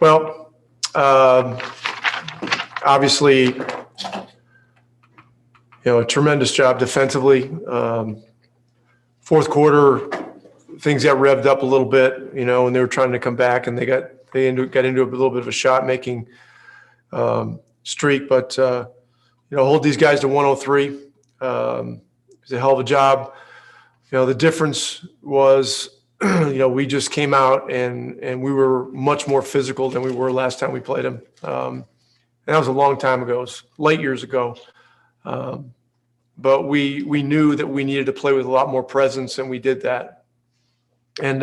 Well, obviously, a tremendous job defensively. Fourth quarter, things got revved up a little bit, and they were trying to come back, and they got into a little bit of a shot making streak. But hold these guys to 103. It's a hell of a job. The difference was, we just came out and we were much more physical than we were last time we played them. And that was a long time ago. It was late years ago. But we knew that we needed to play with a lot more presence, and we did that. And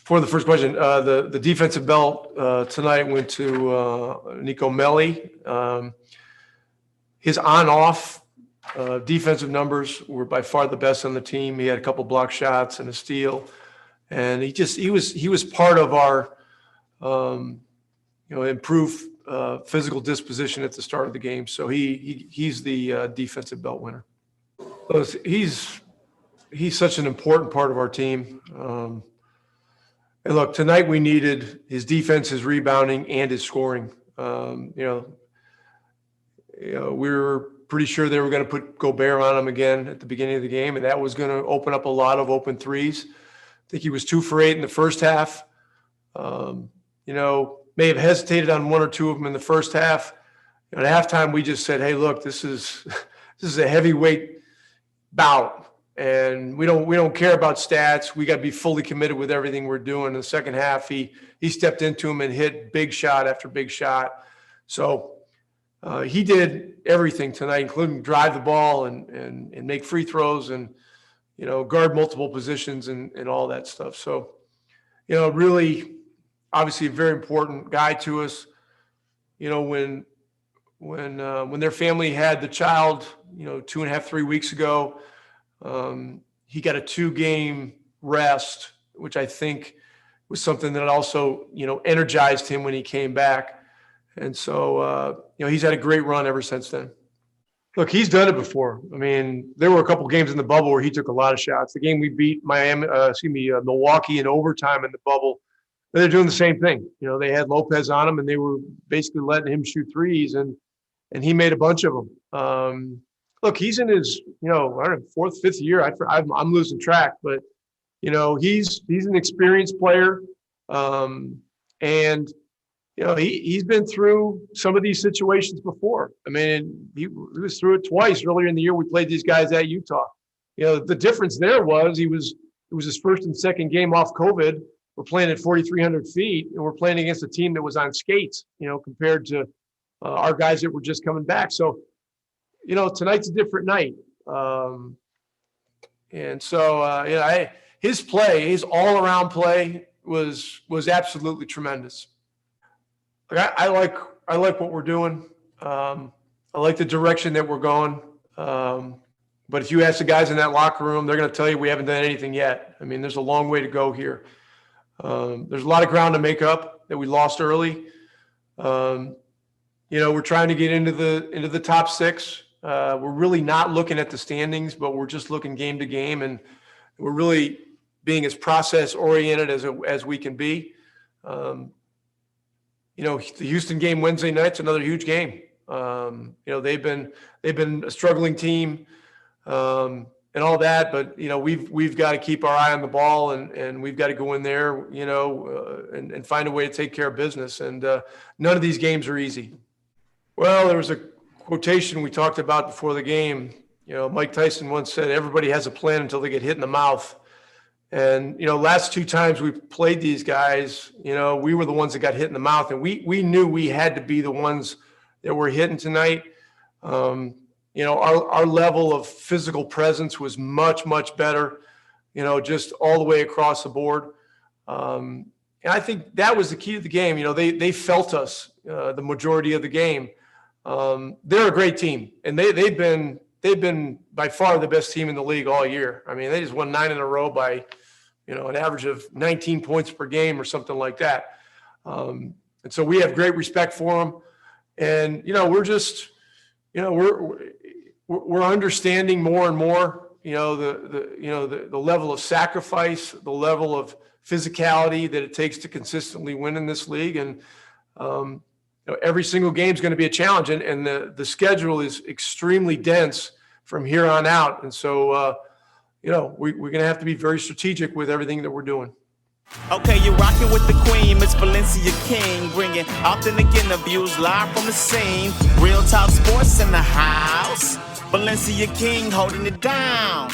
for the first question, the defensive belt tonight went to Nico Melli. His on-off defensive numbers were by far the best on the team. He had a couple block shots and a steal, and he was part of our improved physical disposition at the start of the game. So he's the defensive belt winner. He's such an important part of our team. And look, tonight we needed his defense, his rebounding, and his scoring. We were pretty sure they were going to put Gobert on him again at the beginning of the game, and that was going to open up a lot of open threes. I think he was 2 for 8 in the first half. May have hesitated on one or two of them in the first half. At halftime, we just said, "Hey, look, this is a heavyweight bout, and we don't care about stats. We got to be fully committed with everything we're doing." In the second half, he stepped into him and hit big shot after big shot. So he did everything tonight, including drive the ball and make free throws and guard multiple positions and all that stuff. So really. Obviously, a very important guy to us. When their family had the child, 2.5, 3 weeks ago, he got a 2-game rest, which I think was something that also, energized him when he came back. And so, he's had a great run ever since then. Look, he's done it before. I mean, there were a couple games in the bubble where he took a lot of shots. The game we beat Milwaukee in overtime in the bubble. They're doing the same thing. They had Lopez on him, and they were basically letting him shoot threes, and he made a bunch of them. Look, he's in his, I don't know, 4th, 5th year. I'm losing track, but he's an experienced player, and he's been through some of these situations before. I mean, he was through it twice earlier in the year. We played these guys at Utah. The difference there was it was his first and second game off COVID. We're playing at 4,300 feet, and we're playing against a team that was on skates, compared to our guys that were just coming back. So, tonight's a different night. And so, his play, his all-around play was absolutely tremendous. I like what we're doing. I like the direction that we're going. But if you ask the guys in that locker room, they're going to tell you we haven't done anything yet. I mean, there's a long way to go here. There's a lot of ground to make up that we lost early. We're trying to get into the top 6. We're really not looking at the standings, but we're just looking game to game, and we're really being as process oriented as we can be. The Houston game Wednesday night's another huge game. They've been a struggling team. And all that, but we've got to keep our eye on the ball, and we've got to go in there, and find a way to take care of business. And none of these games are easy. Well, there was a quotation we talked about before the game. Mike Tyson once said, "Everybody has a plan until they get hit in the mouth." And last 2 times we played these guys, we were the ones that got hit in the mouth, and we knew we had to be the ones that were hitting tonight. Our level of physical presence was much, much better, just all the way across the board. And I think that was the key to the game. They felt us the majority of the game. They're a great team, and they've been by far the best team in the league all year. I mean, they just won 9 in a row by, an average of 19 points per game or something like that. And so we have great respect for them. And, we're just, we're understanding more and more, the level of sacrifice, the level of physicality that it takes to consistently win in this league. And every single game is going to be a challenge, and the schedule is extremely dense from here on out. And so, we're going to have to be very strategic with everything that we're doing. Okay, you're rocking with the queen, Miss Valencia King, bringing authentic interviews live from the scene. Real Talk Sports in the house. Valencia King holding it down.